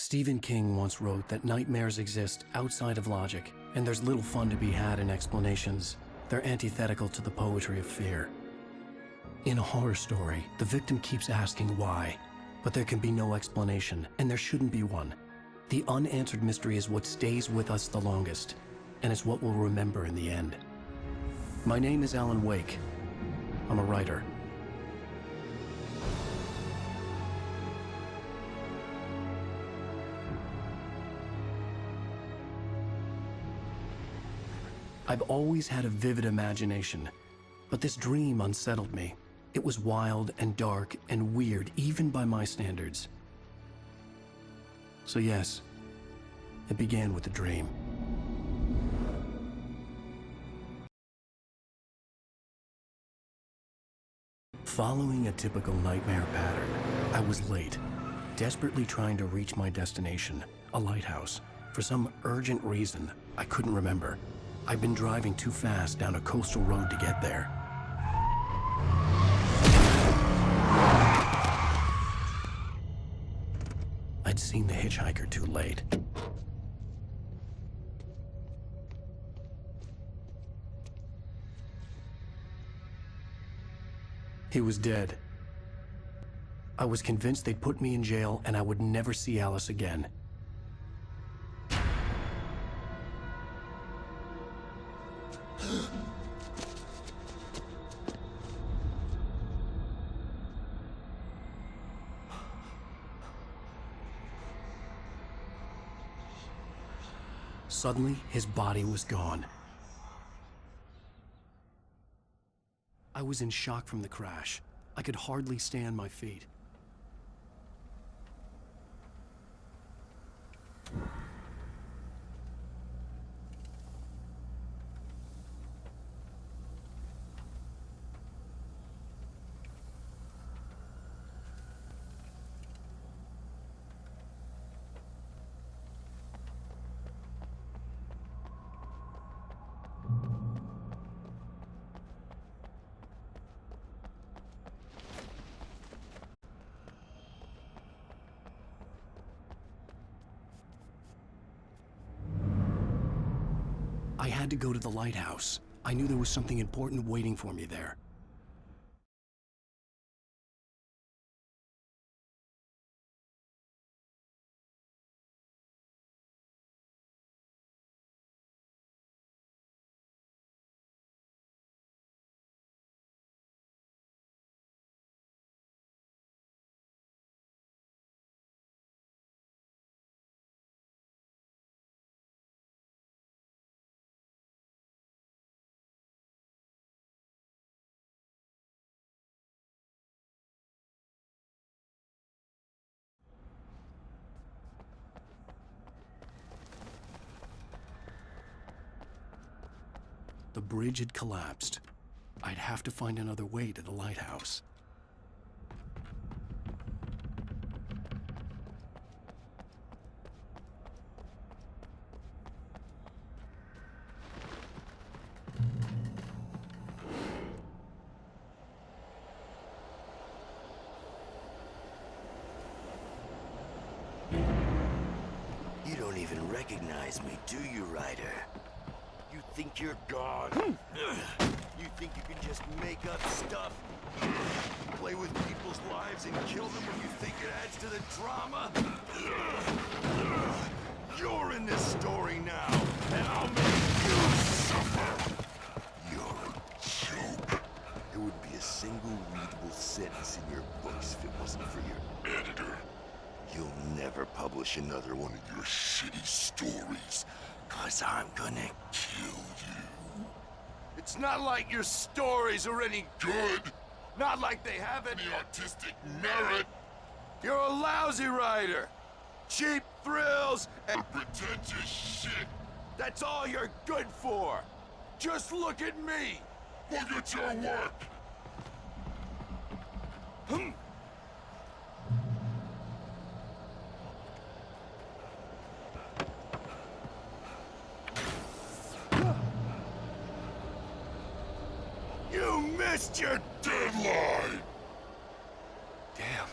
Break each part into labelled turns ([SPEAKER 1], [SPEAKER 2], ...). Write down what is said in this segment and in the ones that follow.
[SPEAKER 1] Stephen King once wrote that nightmares exist outside of logic, and there's little fun to be had in explanations. They're antithetical to the poetry of fear. In a horror story, the victim keeps asking why, but there can be no explanation, and there shouldn't be one. The unanswered mystery is what stays with us the longest, and it's what we'll remember in the end. My name is Alan Wake. I'm a writer. I've always had a vivid imagination, but this dream unsettled me. It was wild and dark and weird, even by my standards. So yes, it began with a dream. Following a typical nightmare pattern, I was late, desperately trying to reach my destination, a lighthouse. For some urgent reason, I couldn't remember. I'd been driving too fast down a coastal road to get there. I'd seen the hitchhiker too late. He was dead. I was convinced they'd put me in jail and I would never see Alice again. Suddenly, his body was gone. I was in shock from the crash. I could hardly stay on my feet. I had to go to the lighthouse. I knew there was something important waiting for me there. The bridge had collapsed. I'd have to find another way to the lighthouse.
[SPEAKER 2] You don't even recognize me, do you, Ryder? You think you're God? You think you can just make up stuff? Play with people's lives and kill them when you think it adds to the drama? You're in this story now, and I'll make you suffer! You're a joke. There would be a single readable sentence in your books if it wasn't for your editor. You'll never publish another one of your shitty stories. 'Cause I'm gonna kill you. It's not like your stories are any good. Not like they have any artistic merit. You're a lousy writer. Cheap thrills and pretentious shit. That's all you're good for. Just look at me. Look at your work. You missed your deadline!
[SPEAKER 1] Damn.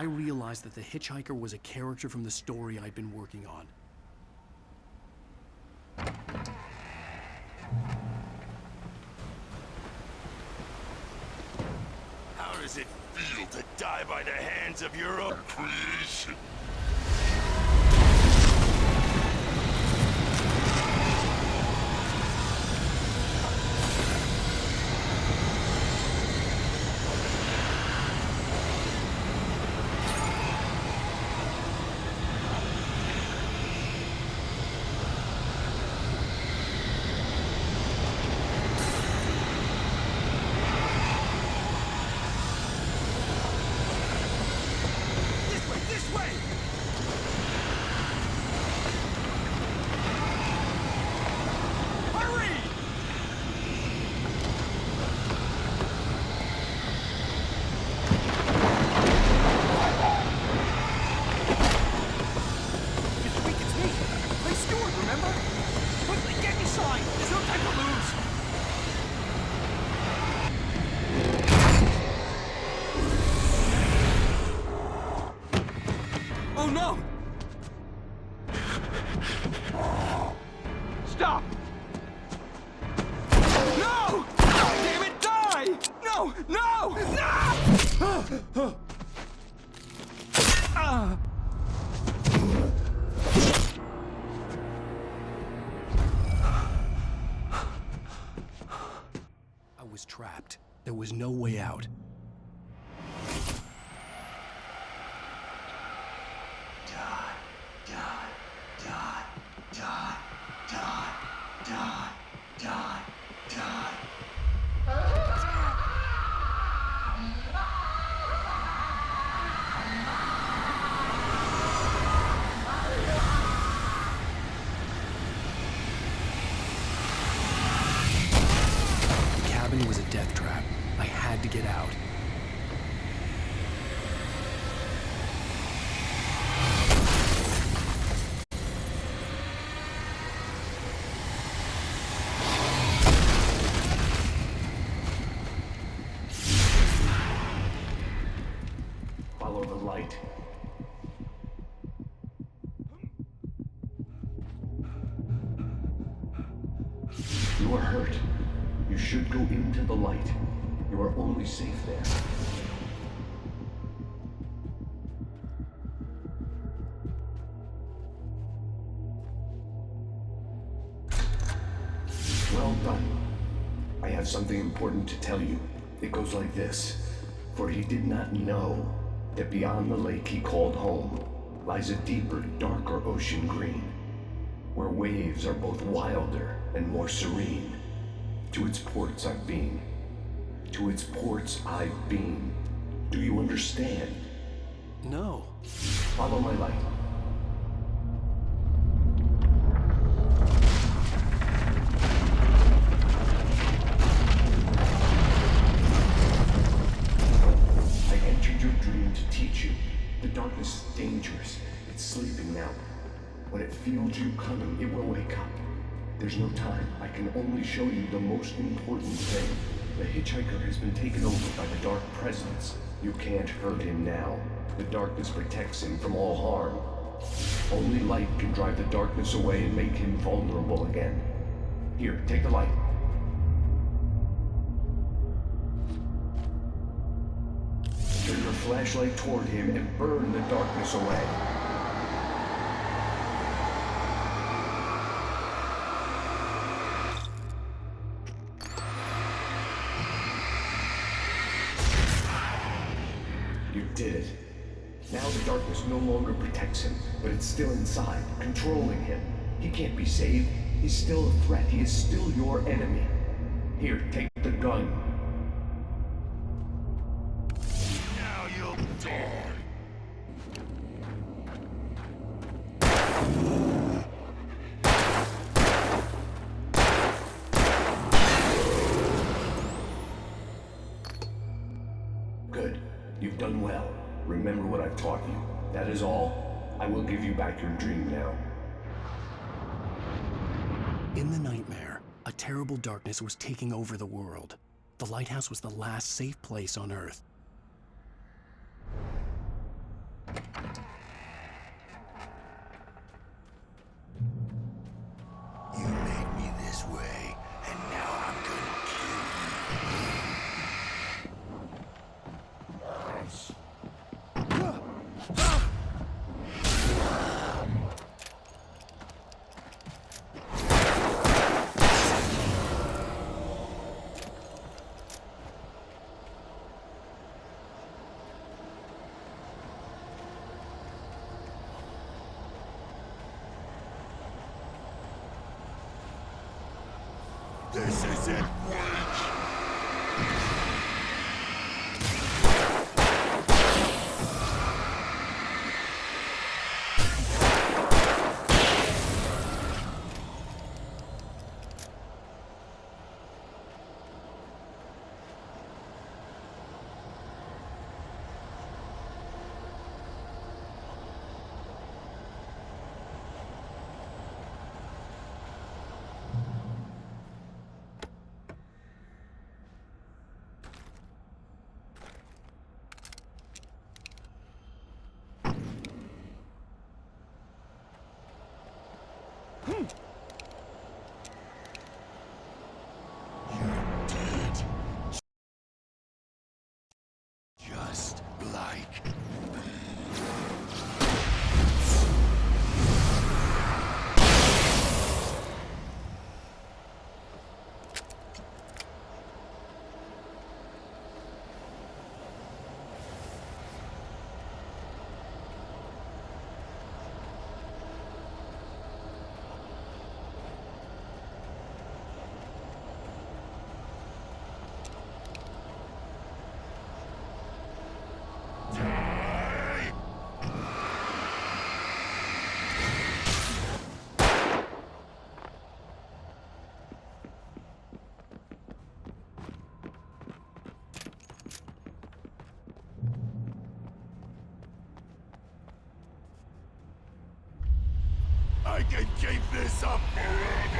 [SPEAKER 1] I realized that the hitchhiker was a character from the story I'd been working on.
[SPEAKER 2] How does it feel to die by the hands of your own creation?
[SPEAKER 3] Oh no! Stop! No! Damn it, die! No! No! No!
[SPEAKER 1] I was trapped. There was no way out. The cabin was a death trap. I had to get out.
[SPEAKER 4] Follow the light. You are hurt. You should go into the light. You are only safe there. Well done. I have something important to tell you. It goes like this. For he did not know that beyond the lake he called home lies a deeper, darker ocean green, where waves are both wilder and more serene. To its ports I've been. To its ports I've been. Do you understand?
[SPEAKER 1] No.
[SPEAKER 4] Follow my light. I entered your dream to teach you. The darkness is dangerous. It's sleeping now. When it feels you coming, it will wake up. There's no time. I can only show you the most important thing. The hitchhiker has been taken over by the dark presence. You can't hurt him now. The darkness protects him from all harm. Only light can drive the darkness away and make him vulnerable again. Here, take the light. Turn your flashlight toward him and burn the darkness away. You did it. Now the darkness no longer protects him, but it's still inside, controlling him. He can't be saved. He's still a threat. He is still your enemy. Here, take the gun.
[SPEAKER 2] Now you'll die.
[SPEAKER 4] Good. You've done well. Remember what I've taught you. That is all. I will give you back your dream now.
[SPEAKER 1] In the nightmare, a terrible darkness was taking over the world. The lighthouse was the last safe place on Earth.
[SPEAKER 2] This isn't weak! You're dead. Just like... I can keep this up forever!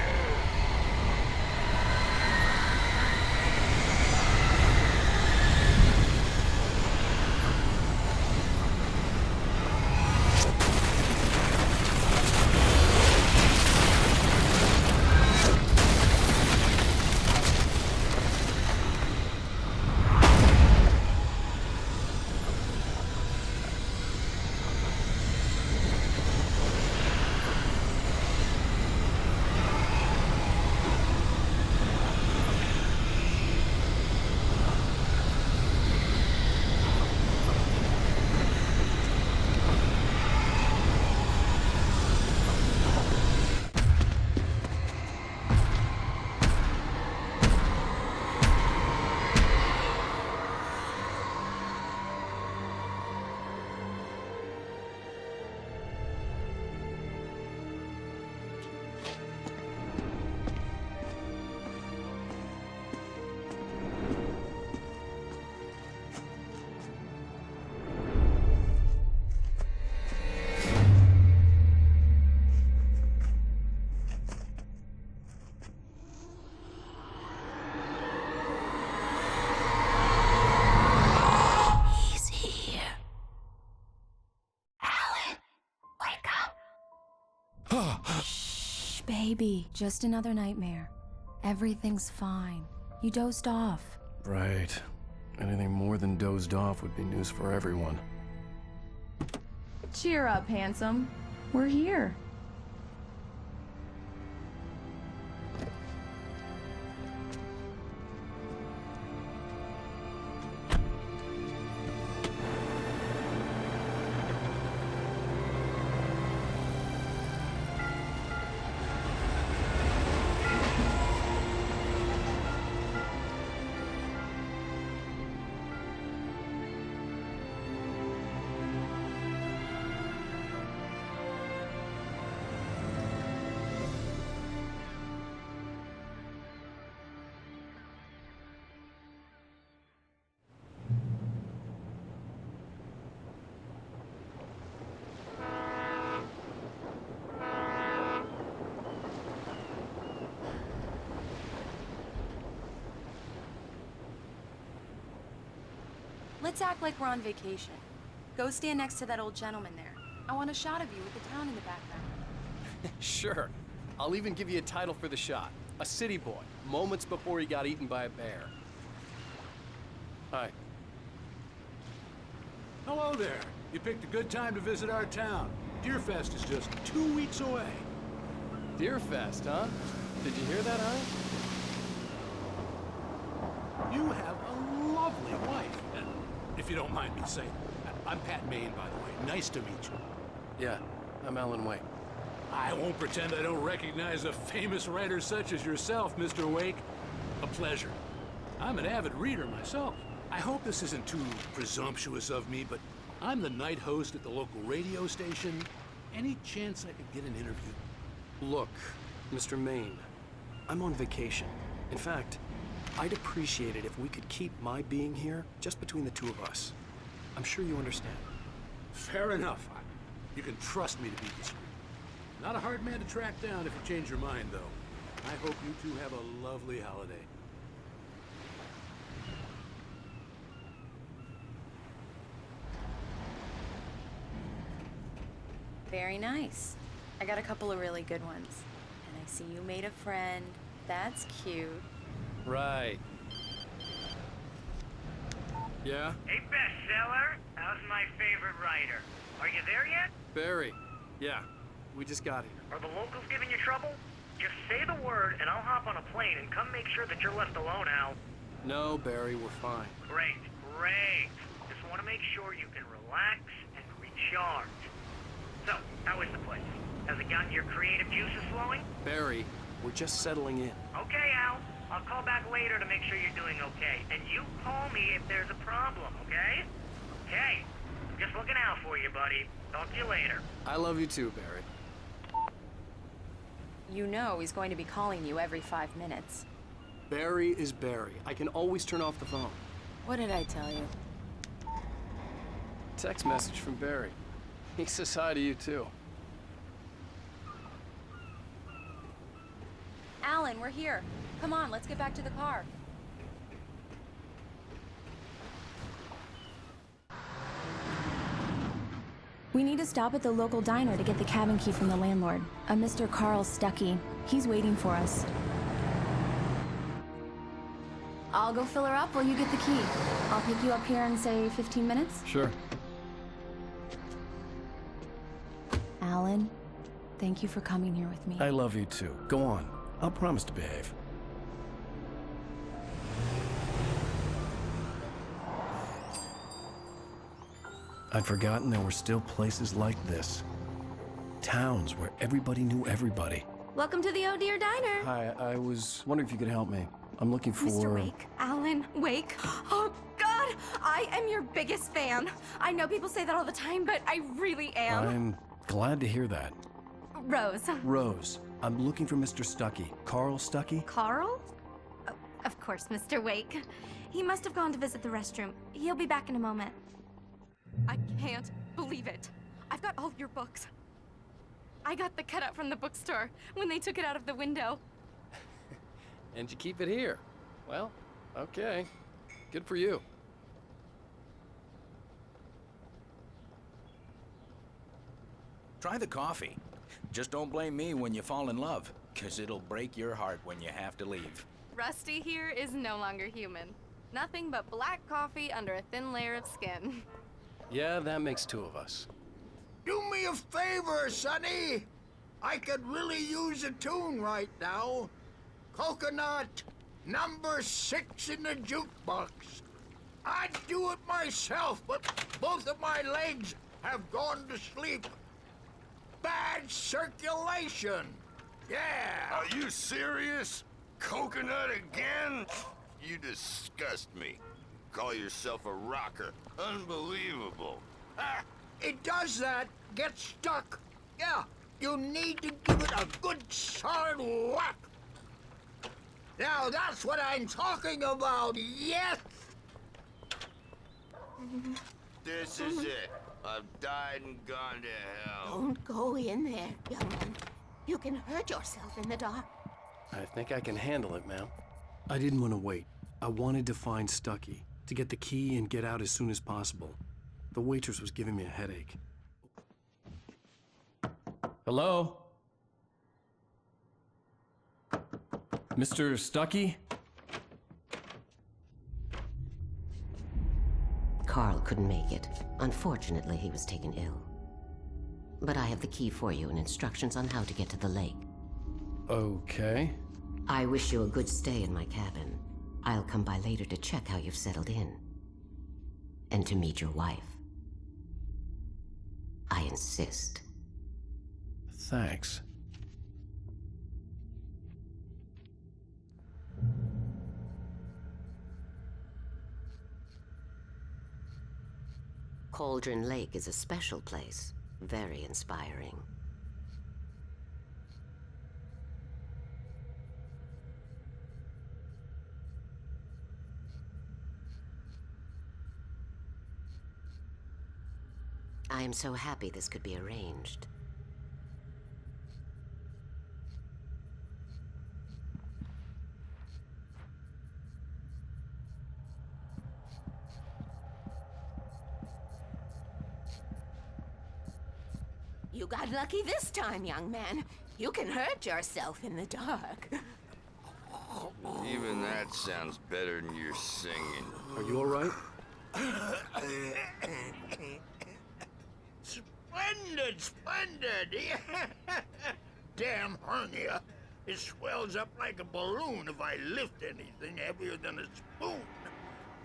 [SPEAKER 5] Shh, baby. Just another nightmare. Everything's fine. You dozed off.
[SPEAKER 1] Right. Anything more than dozed off would be news for everyone.
[SPEAKER 5] Cheer up, handsome. We're here. Let's act like we're on vacation. Go stand next to that old gentleman there. I want a shot of you with the town in the background.
[SPEAKER 6] Sure. I'll even give you a title for the shot. A city boy, moments before he got eaten by a bear. Hi.
[SPEAKER 7] Hello there. You picked a good time to visit our town. Deerfest is just 2 weeks away.
[SPEAKER 6] Deerfest, huh? Did you hear that, huh?
[SPEAKER 7] You have a lovely wife. If you don't mind me saying. I'm Pat Maine, by the way. Nice to meet you.
[SPEAKER 6] Yeah, I'm Alan Wake.
[SPEAKER 7] I won't pretend I don't recognize a famous writer such as yourself, Mr. Wake. A pleasure. I'm an avid reader myself. I hope this isn't too presumptuous of me, but I'm the night host at the local radio station. Any chance I could get an interview?
[SPEAKER 1] Look, Mr. Maine, I'm on vacation. In fact, I'd appreciate it if we could keep my being here just between the two of us. I'm sure you understand.
[SPEAKER 7] Fair enough. You can trust me to be discreet. Not a hard man to track down if you change your mind, though. I hope you two have a lovely holiday.
[SPEAKER 5] Very nice. I got a couple of really good ones. And I see you made a friend. That's cute.
[SPEAKER 6] Right. Yeah?
[SPEAKER 8] Hey, bestseller. How's my favorite writer? Are you there yet?
[SPEAKER 6] Barry. Yeah. We just got here.
[SPEAKER 8] Are the locals giving you trouble? Just say the word and I'll hop on a plane and come make sure that you're left alone, Al.
[SPEAKER 6] No, Barry, we're fine.
[SPEAKER 8] Great, great. Just want to make sure you can relax and recharge. So, how is the place? Has it gotten your creative juices flowing?
[SPEAKER 1] Barry, we're just settling in.
[SPEAKER 8] Okay, Al. I'll call back later to make sure you're doing okay. And you call me if there's a problem, okay? Okay. I'm just looking out for you, buddy. Talk to you later.
[SPEAKER 6] I love you too, Barry.
[SPEAKER 5] You know he's going to be calling you every 5 minutes.
[SPEAKER 1] Barry is Barry. I can always turn off the phone.
[SPEAKER 5] What did I tell you?
[SPEAKER 6] Text message from Barry. He says hi to you too.
[SPEAKER 5] Alan, we're here. Come on, let's get back to the car.
[SPEAKER 9] We need to stop at the local diner to get the cabin key from the landlord, a Mr. Carl Stuckey. He's waiting for us. I'll go fill her up while you get the key. I'll pick you up here in, say, 15 minutes?
[SPEAKER 1] Sure.
[SPEAKER 9] Alan, thank you for coming here with me.
[SPEAKER 1] I love you too. Go on. I'll promise to behave. I'd forgotten there were still places like this. Towns where everybody knew everybody.
[SPEAKER 10] Welcome to the Oh Dear Diner.
[SPEAKER 1] Hi, I was wondering if you could help me. I'm looking for...
[SPEAKER 10] Mr. Wake. Alan Wake. Oh, God! I am your biggest fan. I know people say that all the time, but I really am.
[SPEAKER 1] I'm glad to hear that.
[SPEAKER 10] Rose.
[SPEAKER 1] Rose, I'm looking for Mr. Stuckey. Carl Stuckey?
[SPEAKER 10] Carl? Oh, of course, Mr. Wake. He must have gone to visit the restroom. He'll be back in a moment. I can't believe it. I've got all your books. I got the cutout from the bookstore when they took it out of the window.
[SPEAKER 6] And you keep it here. Well, okay. Good for you.
[SPEAKER 11] Try the coffee. Just don't blame me when you fall in love, 'cause it'll break your heart when you have to leave.
[SPEAKER 5] Rusty here is no longer human. Nothing but black coffee under a thin layer of skin.
[SPEAKER 6] Yeah, that makes two of us.
[SPEAKER 12] Do me a favor, Sonny. I could really use a tune right now. Coconut, number 6 in the jukebox. I'd do it myself, but both of my legs have gone to sleep. Bad circulation. Yeah.
[SPEAKER 2] Are you serious? Coconut again? You disgust me. Call yourself a rocker. Unbelievable.
[SPEAKER 12] Ah, it does that. Get stuck. Yeah, you need to give it a good solid whack. Now that's what I'm talking about, yes!
[SPEAKER 2] This is it. I've died and gone to hell.
[SPEAKER 10] Don't go in there, young one. You can hurt yourself in the dark.
[SPEAKER 6] I think I can handle it, ma'am.
[SPEAKER 1] I didn't want to wait. I wanted to find Stuckey, to get the key and get out as soon as possible. The waitress was giving me a headache. Hello? Mr. Stuckey?
[SPEAKER 13] Carl couldn't make it. Unfortunately, he was taken ill. But I have the key for you and instructions on how to get to the lake.
[SPEAKER 1] Okay.
[SPEAKER 13] I wish you a good stay in my cabin. I'll come by later to check how you've settled in. And to meet your wife. I insist.
[SPEAKER 1] Thanks.
[SPEAKER 13] Cauldron Lake is a special place. Very inspiring. I am so happy this could be arranged.
[SPEAKER 14] You got lucky this time, young man. You can hurt yourself in the dark.
[SPEAKER 2] Even that sounds better than your singing.
[SPEAKER 6] Are you all right?
[SPEAKER 12] Splendid, splendid! Damn hernia. It swells up like a balloon if I lift anything heavier than a spoon.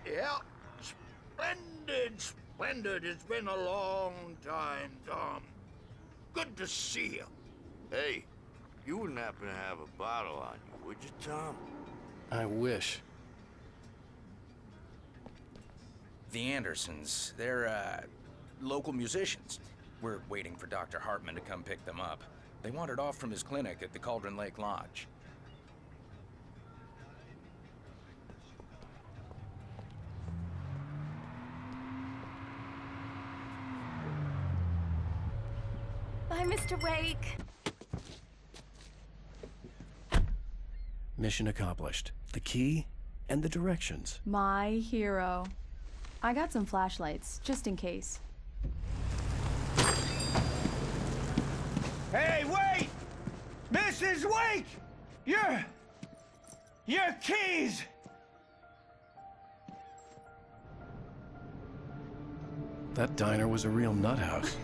[SPEAKER 12] Yeah, splendid, splendid. It's been a long time, Tom. Good to see you.
[SPEAKER 2] Hey, you wouldn't happen to have a bottle on you, would you, Tom?
[SPEAKER 6] I wish.
[SPEAKER 11] The Andersons, they're, local musicians. We're waiting for Dr. Hartman to come pick them up. They wandered off from his clinic at the Cauldron Lake Lodge.
[SPEAKER 10] Bye, Mr. Wake.
[SPEAKER 1] Mission accomplished. The key and the directions.
[SPEAKER 9] My hero. I got some flashlights, just in case.
[SPEAKER 3] Hey, wait! Mrs. Wake! Your keys!
[SPEAKER 1] That diner was a real nut house.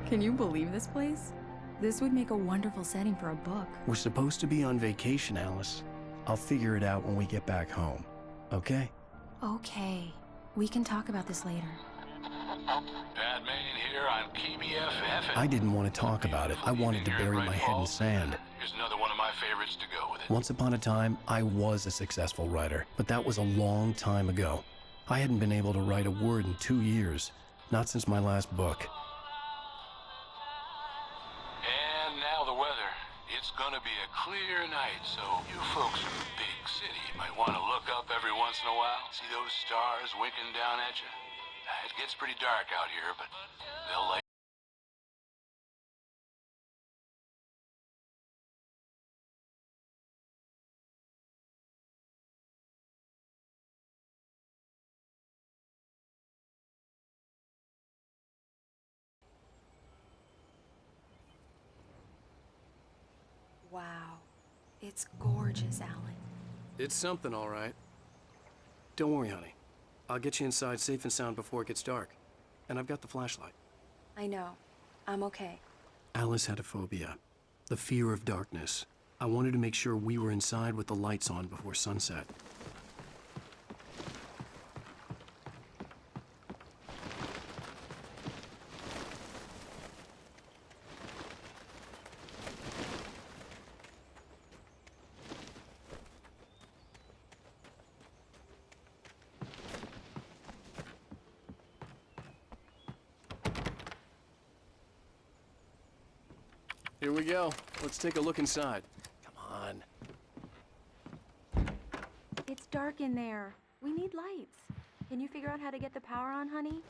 [SPEAKER 9] Can you believe this place? This would make a wonderful setting for a book.
[SPEAKER 1] We're supposed to be on vacation, Alice. I'll figure it out when we get back home. Okay?
[SPEAKER 9] Okay. We can talk about this later.
[SPEAKER 7] Batman here on KBFF.
[SPEAKER 1] I didn't want to talk about it. I wanted to bury my head in sand.
[SPEAKER 7] Here's another one of my favorites to go with it.
[SPEAKER 1] Once upon a time, I was a successful writer, but that was a long time ago. I hadn't been able to write a word in 2 years, not since my last book.
[SPEAKER 7] And now the weather. It's gonna be a clear night, so you folks in the big city might want to look up every once in a while, see those stars winking down at you. It gets pretty dark out here, but they'll light.
[SPEAKER 5] Wow. It's gorgeous, Alan.
[SPEAKER 6] It's something, all right. Don't worry, honey. I'll get you inside safe and sound before it gets dark. And I've got the flashlight.
[SPEAKER 5] I know. I'm okay.
[SPEAKER 1] Alice had a phobia, the fear of darkness. I wanted to make sure we were inside with the lights on before sunset.
[SPEAKER 6] Here we go. Let's take a look inside. Come on.
[SPEAKER 10] It's dark in there. We need lights. Can you figure out how to get the power on, honey?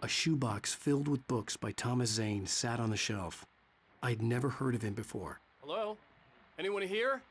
[SPEAKER 1] A shoebox filled with books by Thomas Zane sat on the shelf. I'd never heard of him before.
[SPEAKER 6] Hello? Anyone here?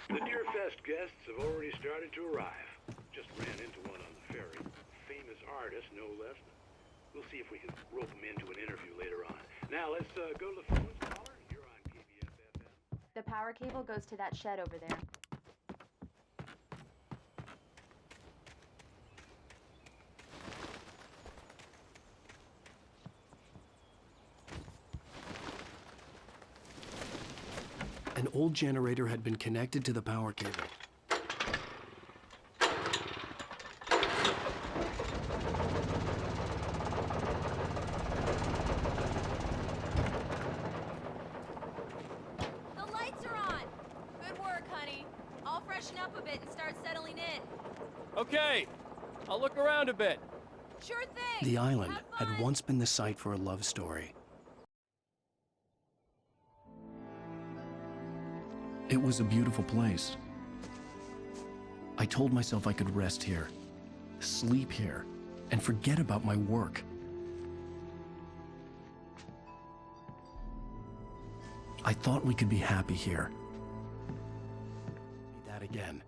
[SPEAKER 15] The Deerfest guests have already started to arrive. Just ran into one on the ferry. Famous artist, no less. We'll see if we can rope him into an interview later on. Now let's go to the phones. Caller, you're on PBS FM.
[SPEAKER 9] The power cable goes to that shed over there.
[SPEAKER 1] An old generator had been connected to the power cable.
[SPEAKER 5] The lights are on! Good work, honey. I'll freshen up a bit and start settling in.
[SPEAKER 6] Okay, I'll look around a bit.
[SPEAKER 5] Sure thing!
[SPEAKER 1] The island had once been the site for a love story. It was a beautiful place. I told myself I could rest here, sleep here, and forget about my work. I thought we could be happy here. Be that again.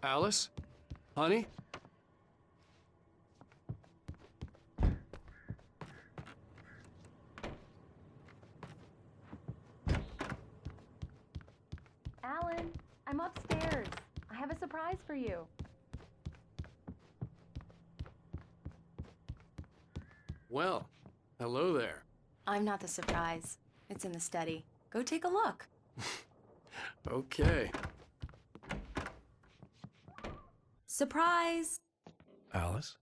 [SPEAKER 6] Alice? Honey?
[SPEAKER 9] Alan, I'm upstairs. I have a surprise for you.
[SPEAKER 6] Well, hello there.
[SPEAKER 5] I'm not the surprise. It's in the study. Go take a look.
[SPEAKER 6] Okay.
[SPEAKER 9] Surprise!
[SPEAKER 1] Alice?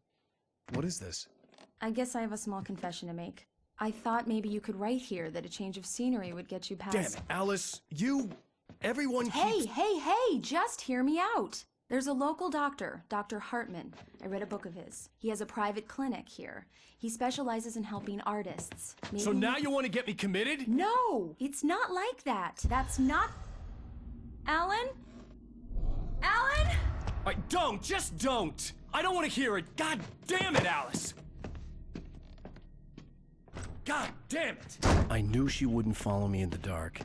[SPEAKER 1] What is this?
[SPEAKER 9] I guess I have a small confession to make. I thought maybe you could write here that a change of scenery would get you past—
[SPEAKER 1] Damn it, Alice! Everyone
[SPEAKER 9] Hey, just hear me out! There's a local doctor, Dr. Hartman. I read a book of his. He has a private clinic here. He specializes in helping artists.
[SPEAKER 1] So now you want to get me committed?
[SPEAKER 9] No! It's not like that. That's not— Alan? Alan?
[SPEAKER 1] Just don't! I don't want to hear it! God damn it, Alice! God damn it! I knew she wouldn't follow me in the dark.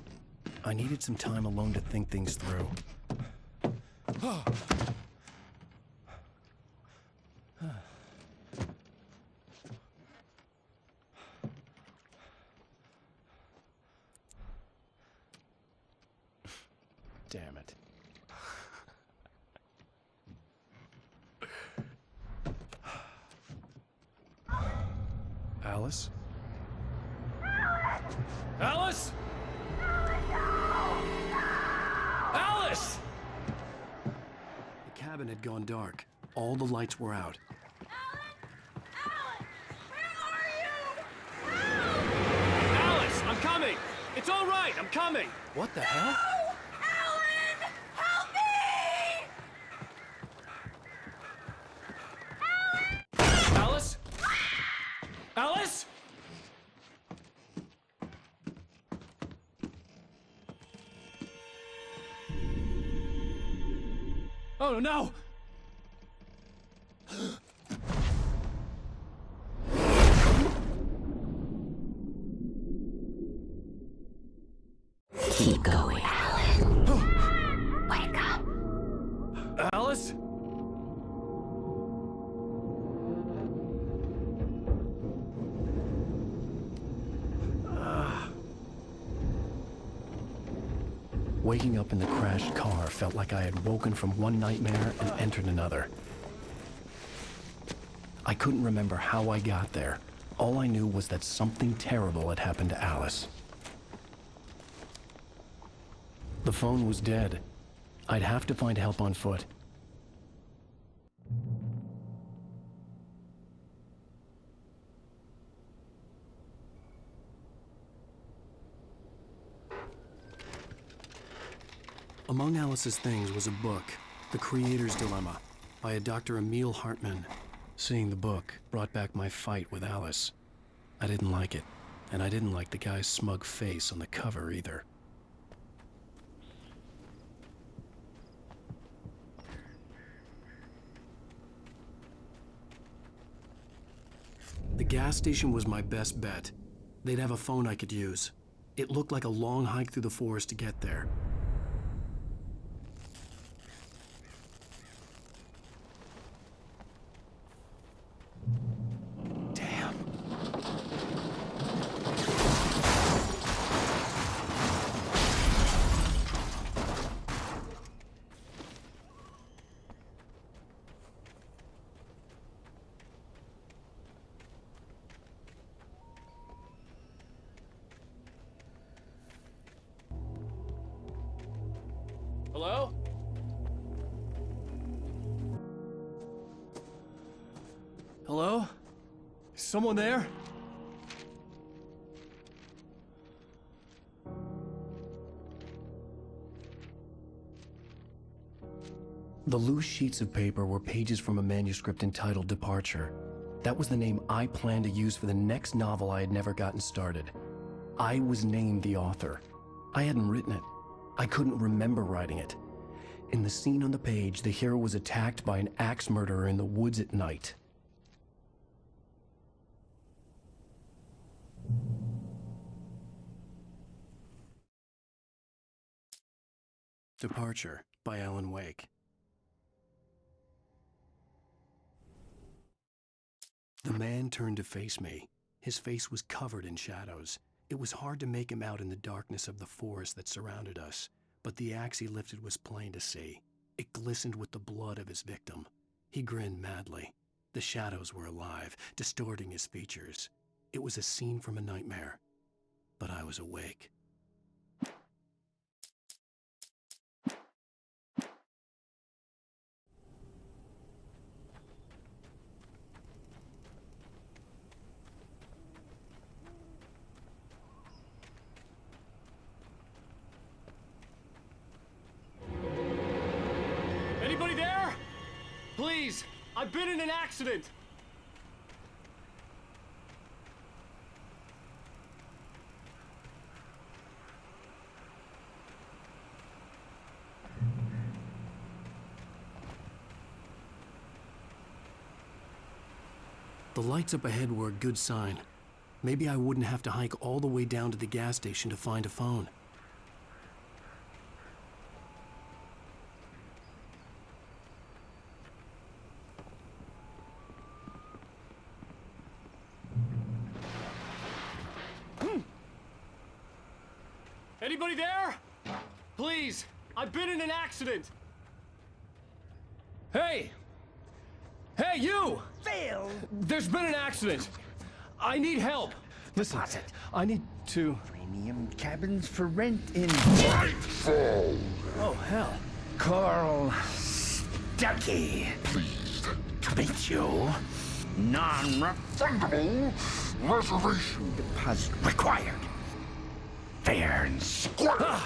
[SPEAKER 1] I needed some time alone to think things through. Damn it. Alice? Alice? Alice! The cabin had gone dark. All the lights were out.
[SPEAKER 6] Alice, I'm coming! It's all right, I'm coming! What the hell?
[SPEAKER 5] Alan! Help me!
[SPEAKER 6] Alice? Alice? Oh no!
[SPEAKER 13] Keep going, Alan. Wake up.
[SPEAKER 6] Alice?
[SPEAKER 1] Waking up in the crashed car felt like I had woken from one nightmare and entered another. I couldn't remember how I got there. All I knew was that something terrible had happened to Alice. The phone was dead. I'd have to find help on foot. Among Alice's things was a book, The Creator's Dilemma, by a Dr. Emil Hartman. Seeing the book brought back my fight with Alice. I didn't like it, and I didn't like the guy's smug face on the cover either. The gas station was my best bet. They'd have a phone I could use. It looked like a long hike through the forest to get there.
[SPEAKER 6] Hello?
[SPEAKER 1] Hello? Is someone there? The loose sheets of paper were pages from a manuscript entitled Departure. That was the name I planned to use for the next novel I had never gotten started. I was named the author. I hadn't written it. I couldn't remember writing it. In the scene on the page, the hero was attacked by an axe murderer in the woods at night. Departure by Alan Wake. The man turned to face me. His face was covered in shadows. It was hard to make him out in the darkness of the forest that surrounded us, but the axe he lifted was plain to see. It glistened with the blood of his victim. He grinned madly. The shadows were alive, distorting his features. It was a scene from a nightmare, but I was awake.
[SPEAKER 16] Anybody there? Please, I've been in an accident.
[SPEAKER 1] The lights up ahead were a good sign. Maybe I wouldn't have to hike all the way down to the gas station to find a phone.
[SPEAKER 16] Anybody there? Please, I've been in an accident. Hey! Hey, you!
[SPEAKER 3] Phil!
[SPEAKER 16] There's been an accident. I need help.
[SPEAKER 1] Listen, I need to...
[SPEAKER 3] Premium cabins for rent in...
[SPEAKER 1] Oh, hell.
[SPEAKER 3] Carl Stuckey.
[SPEAKER 2] Pleased
[SPEAKER 3] to meet you. Non-refundable reservation deposit required. Fair and square.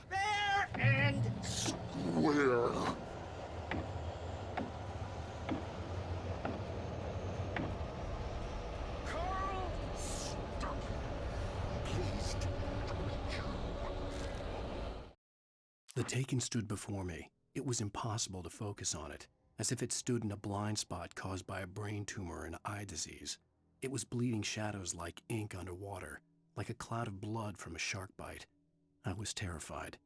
[SPEAKER 3] Fair and
[SPEAKER 2] square.
[SPEAKER 3] Carl Stuckey. Pleased to meet you.
[SPEAKER 1] The Taken stood before me. It was impossible to focus on it, as if it stood in a blind spot caused by a brain tumor and eye disease. It was bleeding shadows like ink underwater, like a cloud of blood from a shark bite. I was terrified.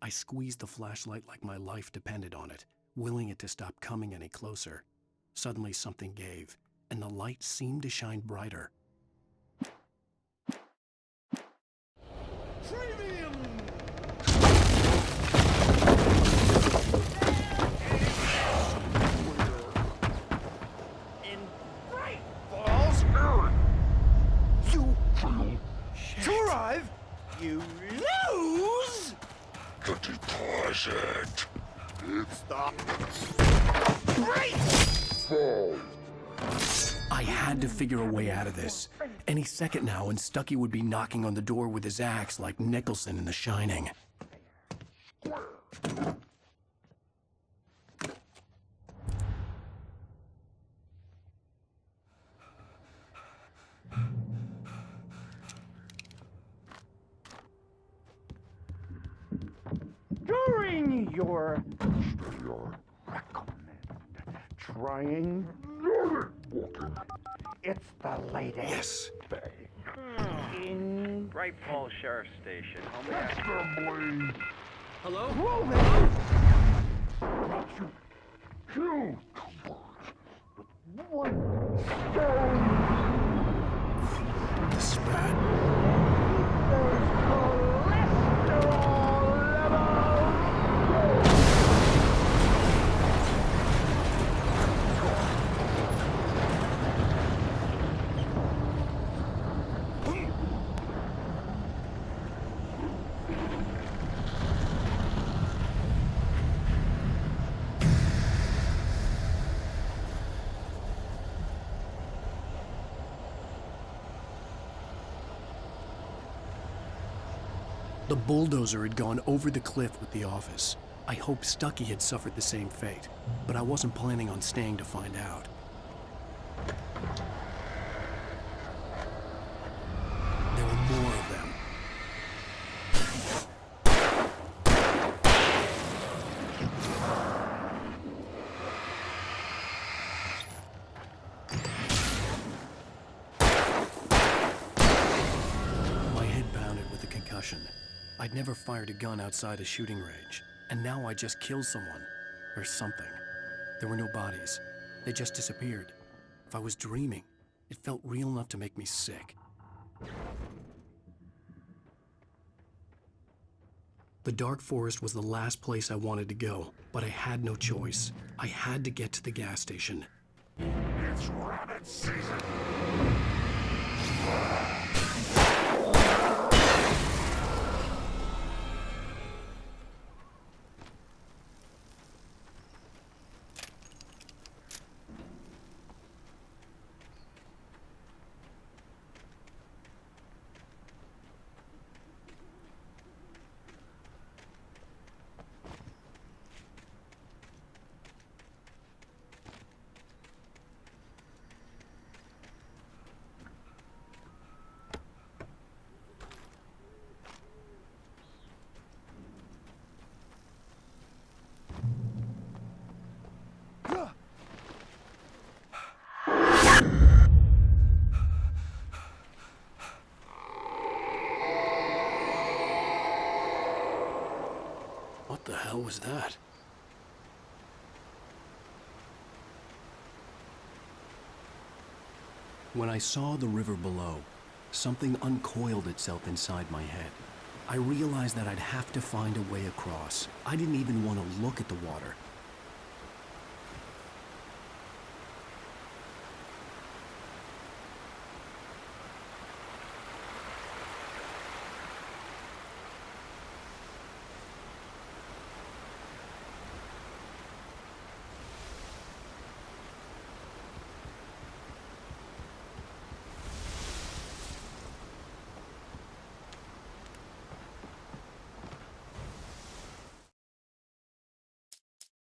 [SPEAKER 1] I squeezed the flashlight like my life depended on it, willing it to stop coming any closer. Suddenly something gave, and the light seemed to shine brighter.
[SPEAKER 3] Premium! To arrive, you lose!
[SPEAKER 2] The deposit. It's the...
[SPEAKER 3] Great!
[SPEAKER 2] Fall.
[SPEAKER 1] I had to figure a way out of this. Any second now, and Stuckey would be knocking on the door with his axe like Nicholson in The Shining.
[SPEAKER 3] During your recommend
[SPEAKER 12] trying? It's the latest.
[SPEAKER 2] Yes.
[SPEAKER 12] In
[SPEAKER 17] Bright Falls Sheriff Station.
[SPEAKER 16] Hello?
[SPEAKER 12] Two.
[SPEAKER 1] This is bad. The bulldozer had gone over the cliff with the office. I hoped Stucky had suffered the same fate, but I wasn't planning on staying to find out. There were more of them. My head pounded with a concussion. I'd never fired a gun outside a shooting range, and now I just killed someone. Or something. There were no bodies. They just disappeared. If I was dreaming, it felt real enough to make me sick. The dark forest was the last place I wanted to go, but I had no choice. I had to get to the gas station.
[SPEAKER 2] It's rabbit season.
[SPEAKER 1] What the hell was that? When I saw the river below, something uncoiled itself inside my head. I realized that I'd have to find a way across. I didn't even want to look at the water.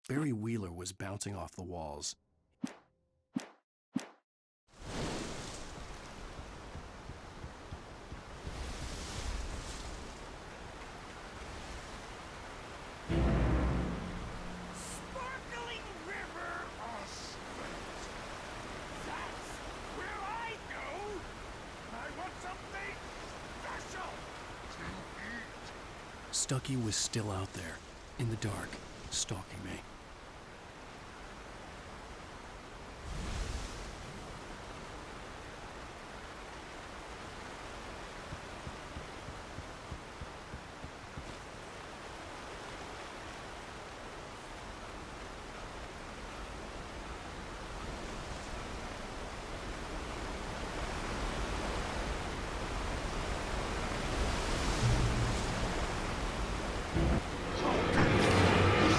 [SPEAKER 1] Barry Wheeler was bouncing off the walls.
[SPEAKER 3] Sparkling river or sweet. That's where I go. I want something special to eat.
[SPEAKER 1] Stucky was still out there, in the dark, stalking me.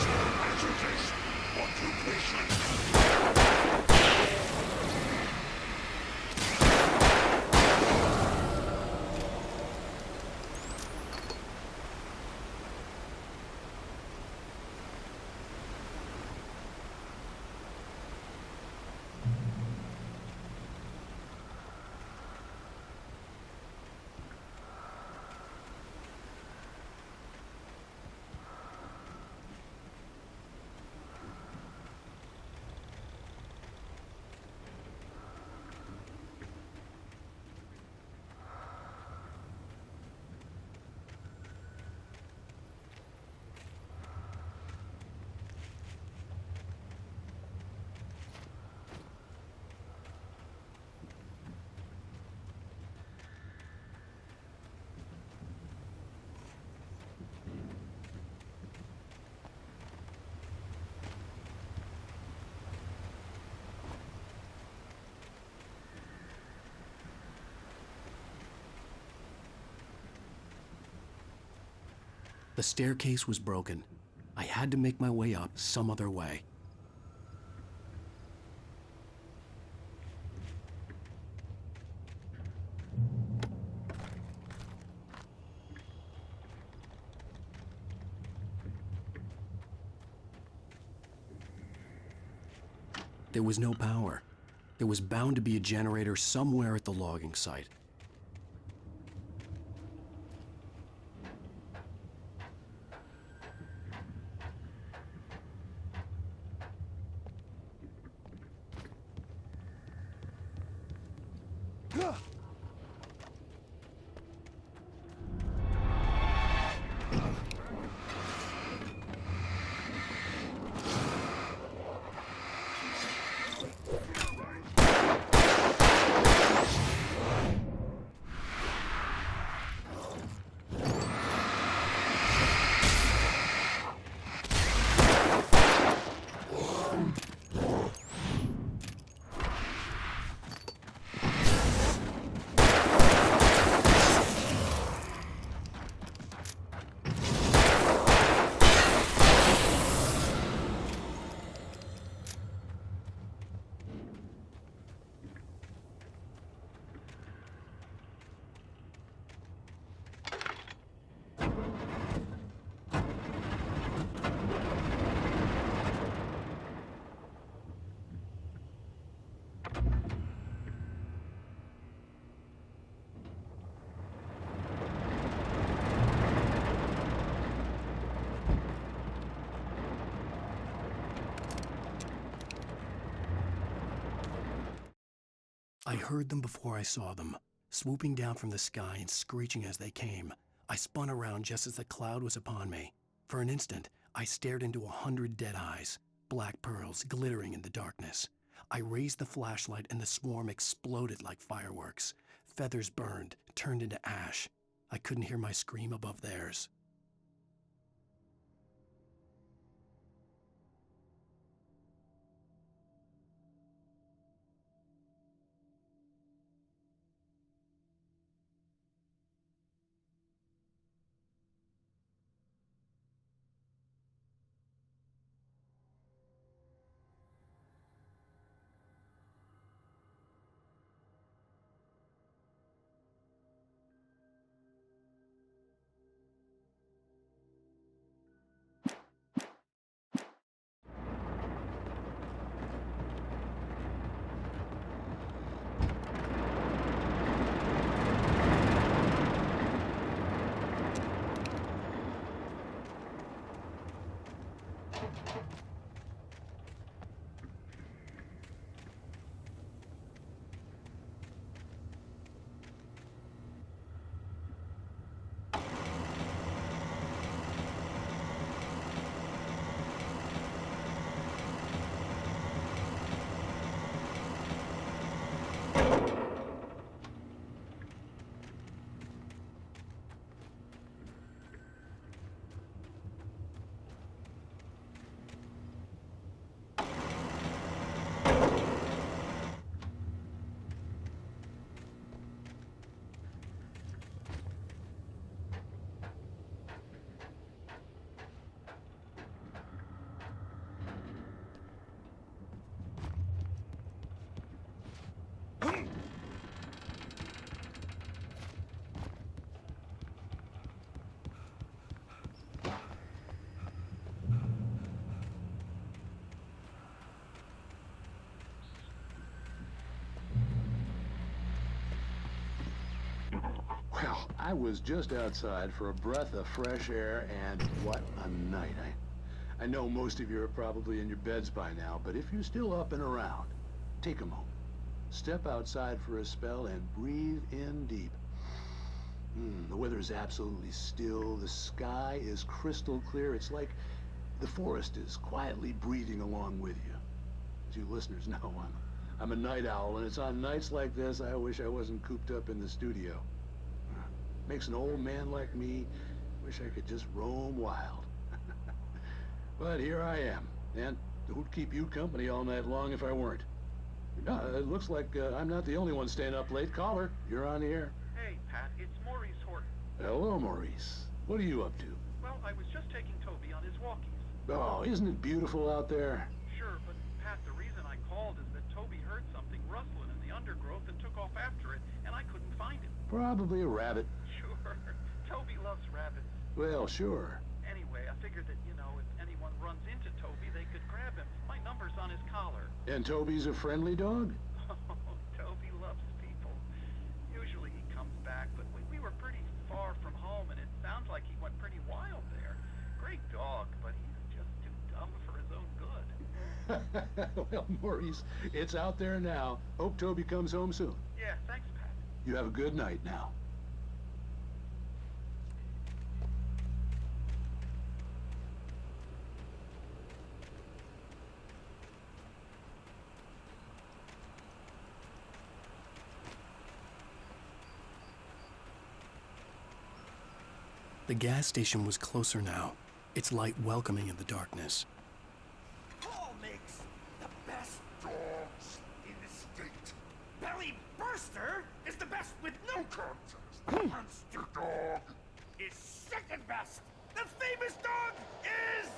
[SPEAKER 2] Strategy
[SPEAKER 1] The staircase was broken. I had to make my way up some other way. There was no power. There was bound to be a generator somewhere at the logging site. I heard them before I saw them, swooping down from the sky and screeching as they came. I spun around just as the cloud was upon me. For an instant, I stared into 100 dead eyes, black pearls glittering in the darkness. I raised the flashlight and the swarm exploded like fireworks. Feathers burned, turned into ash. I couldn't hear my scream above theirs.
[SPEAKER 15] Well, I was just outside for a breath of fresh air, and what a night. I know most of you are probably in your beds by now, but if you're still up and around, take a moment. Step outside for a spell and breathe in deep. The weather is absolutely still. The sky is crystal clear. It's like the forest is quietly breathing along with you. As you listeners know, I'm a night owl, and it's on nights like this I wish I wasn't cooped up in the studio. Makes an old man like me wish I could just roam wild. But here I am, and who'd keep you company all night long if I weren't? It looks like I'm not the only one staying up late. Caller, you're on the air.
[SPEAKER 17] Hey, Pat, it's Maurice Horton.
[SPEAKER 15] Hello, Maurice. What are you up to?
[SPEAKER 17] Well,
[SPEAKER 18] I was just taking Toby on his walkies.
[SPEAKER 15] Oh, isn't it beautiful out there?
[SPEAKER 18] Sure, but Pat, the reason I called is that Toby heard something rustling in the undergrowth and took off after it, and I couldn't find him.
[SPEAKER 15] Probably a rabbit.
[SPEAKER 18] Sure. Toby loves rabbits.
[SPEAKER 15] Well, sure.
[SPEAKER 18] Anyway, I figured that, you know, if anyone runs into Toby, they could grab him. My number's on his collar.
[SPEAKER 15] And Toby's a friendly dog?
[SPEAKER 18] Oh, Toby loves people. Usually he comes back, but we were pretty far from home, and it sounds like he went pretty wild there. Great dog, but he's just too dumb for his own good.
[SPEAKER 15] Well, Maurice, it's out there now. Hope Toby comes home soon.
[SPEAKER 18] Yeah, thanks, Pat.
[SPEAKER 15] You have a good night now.
[SPEAKER 1] The gas station was closer now, its light welcoming in the darkness.
[SPEAKER 3] Paul makes the best dogs in the state. Belly Burster is the best with no contest. Monster Dog is second best. The famous dog is...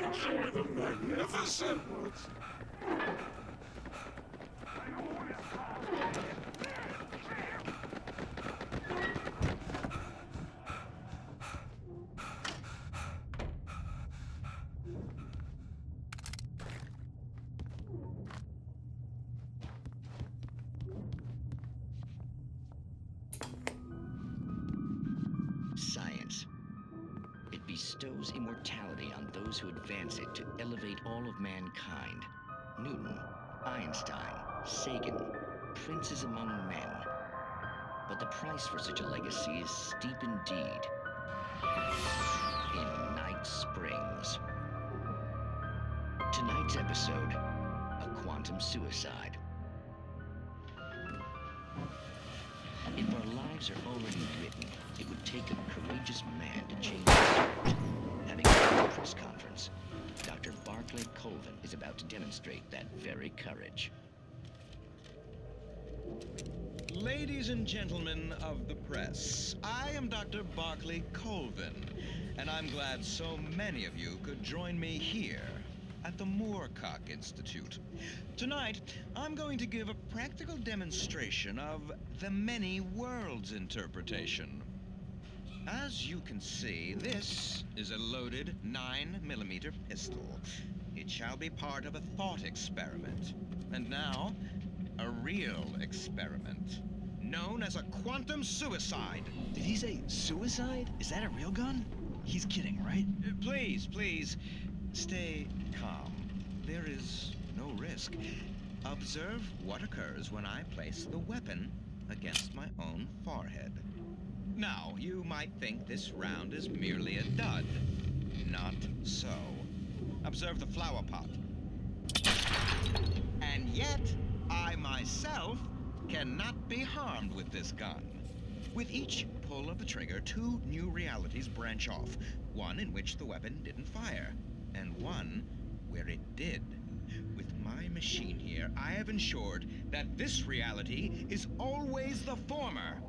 [SPEAKER 2] Enjoy the magnificent.
[SPEAKER 19] Science. It bestows immortality on those who advance it to elevate all of mankind. Newton, Einstein, Sagan, princes among men. But the price for such a legacy is steep indeed. In Night Springs. Tonight's episode, a quantum suicide. If our lives are already written, it would take a courageous man to change the script. Having a press conference, Dr. Barclay Barclay Colvin is about to demonstrate that very courage.
[SPEAKER 20] Ladies and gentlemen of the press, I am Dr. Barclay Colvin, and I'm glad so many of you could join me here at the Moorcock Institute. Tonight, I'm going to give a practical demonstration of the many worlds interpretation. As you can see, this is a loaded 9mm pistol. It shall be part of a thought experiment. And now, a real experiment, known as a quantum suicide.
[SPEAKER 21] Did he say suicide? Is that a real gun? He's kidding, right?
[SPEAKER 20] Please, please, stay calm. There is no risk. Observe what occurs when I place the weapon against my own forehead. Now, you might think this round is merely a dud. Not so. Observe the flower pot. And yet, I myself cannot be harmed with this gun. With each pull of the trigger, 2 new realities branch off. One in which the weapon didn't fire, and one where it did. With my machine here, I have ensured that this reality is always the former.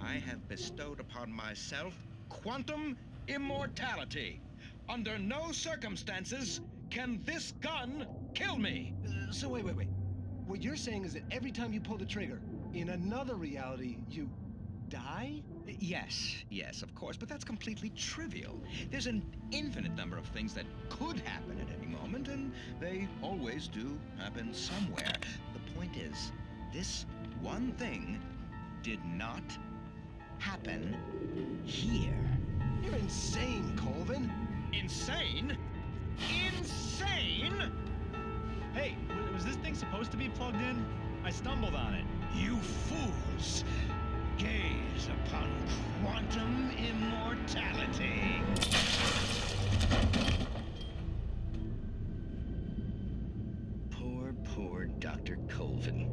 [SPEAKER 20] I have bestowed upon myself quantum immortality. Under no circumstances can this gun kill me.
[SPEAKER 21] So wait. What you're saying is that every time you pull the trigger, in another reality, you die?
[SPEAKER 20] Yes, of course, but that's completely trivial. There's an infinite number of things that could happen at any moment, and they always do happen somewhere. The point is, this one thing did not happen here.
[SPEAKER 21] You're insane, Colvin.
[SPEAKER 20] Insane? Insane?
[SPEAKER 16] Hey, was this thing supposed to be plugged in? I stumbled on it.
[SPEAKER 20] You fools! Gaze upon quantum immortality.
[SPEAKER 19] Poor Dr. Colvin,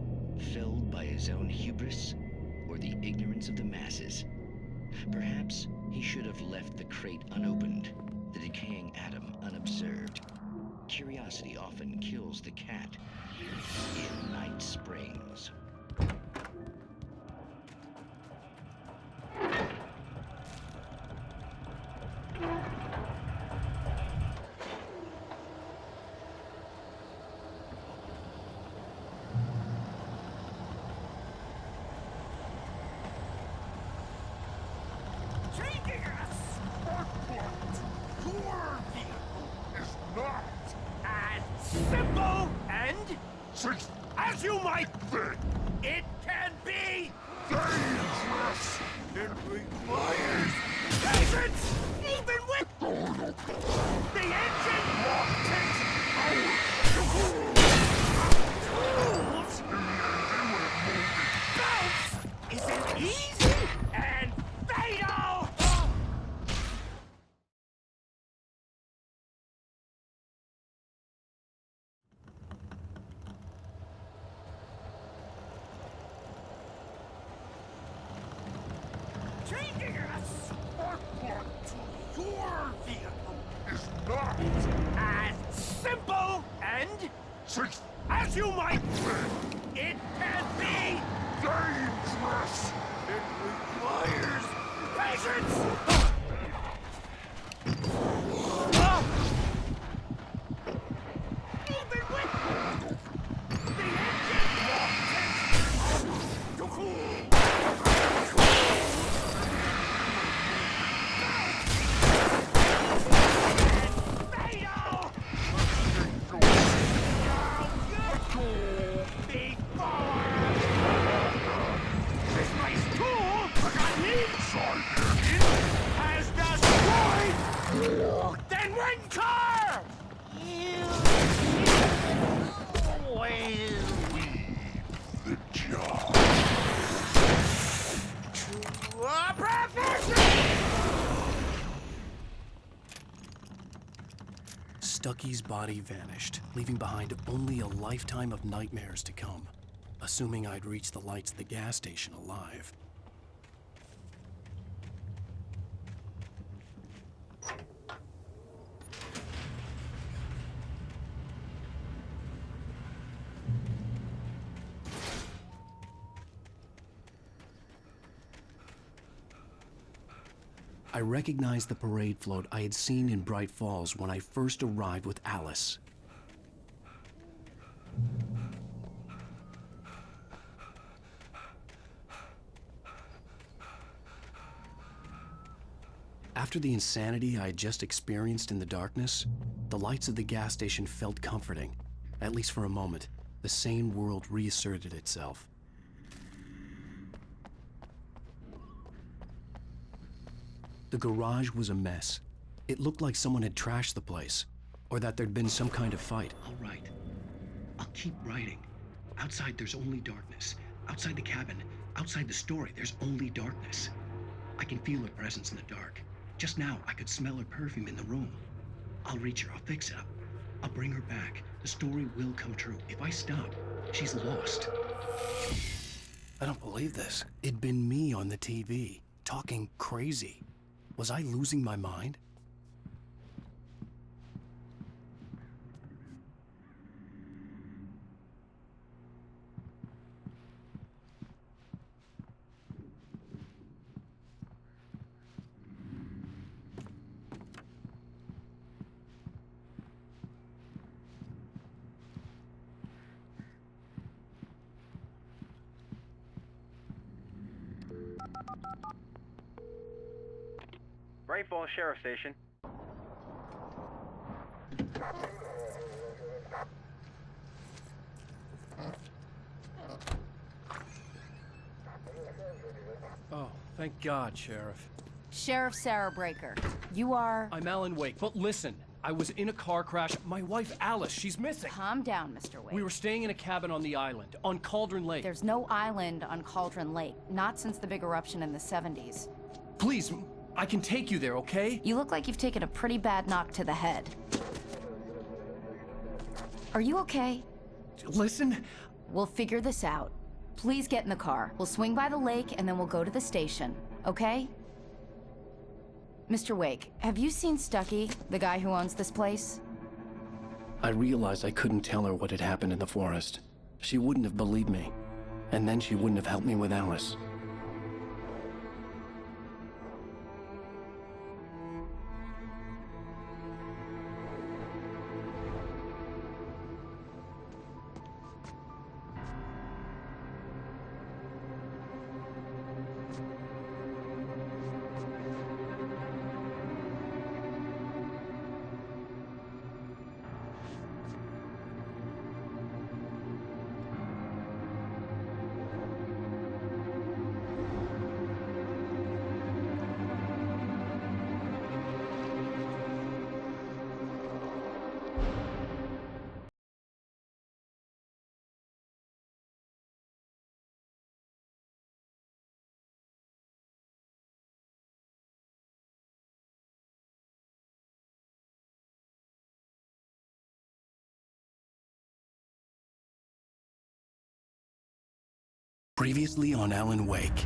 [SPEAKER 19] felled by his own hubris or the ignorance of the masses. Perhaps he should have left the crate unopened, the decaying atom unobserved. Curiosity often kills the cat in Night Springs.
[SPEAKER 3] Simple and as you might think, it can be dangerous. It requires patience, even with the engine tools. Bounce isn't easy and fatal. Changing a spark plug to your vehicle is not as simple and as you might think. It can be dangerous. It requires patience. Even with the engine then one car! You always leave the job to a professional!
[SPEAKER 1] Stucky's body vanished, leaving behind only a lifetime of nightmares to come, assuming I'd reach the lights at the gas station alive. I recognized the parade float I had seen in Bright Falls when I first arrived with Alice. After the insanity I had just experienced in the darkness, the lights of the gas station felt comforting. At least for a moment, the sane world reasserted itself. The garage was a mess. It looked like someone had trashed the place, or that there'd been some kind of fight. All right. I'll keep writing. Outside, there's only darkness. Outside the cabin, outside the story, there's only darkness. I can feel her presence in the dark. Just now, I could smell her perfume in the room. I'll reach her. I'll fix it up. I'll bring her back. The story will come true. If I stop, she's lost. I don't believe this. It'd been me on the TV, talking crazy. Was I losing my mind?
[SPEAKER 17] Bright Falls Sheriff Station.
[SPEAKER 6] Oh, thank God, Sheriff.
[SPEAKER 4] Sheriff Sarah Breaker. You are...
[SPEAKER 6] I'm Alan Wake, but listen. I was in a car crash. My wife, Alice, she's missing.
[SPEAKER 4] Calm down, Mr. Wake.
[SPEAKER 6] We were staying in a cabin on the island, on Cauldron Lake.
[SPEAKER 4] There's no island on Cauldron Lake. Not since the big eruption in the 70s.
[SPEAKER 6] Please, I can take you there, okay?
[SPEAKER 4] You look like you've taken a pretty bad knock to the head. Are you okay?
[SPEAKER 6] Listen.
[SPEAKER 4] We'll figure this out. Please get in the car. We'll swing by the lake and then we'll go to the station, okay? Mr. Wake, have you seen Stucky, the guy who owns this place?
[SPEAKER 1] I realized I couldn't tell her what had happened in the forest. She wouldn't have believed me. And then she wouldn't have helped me with Alice. Previously on Alan Wake.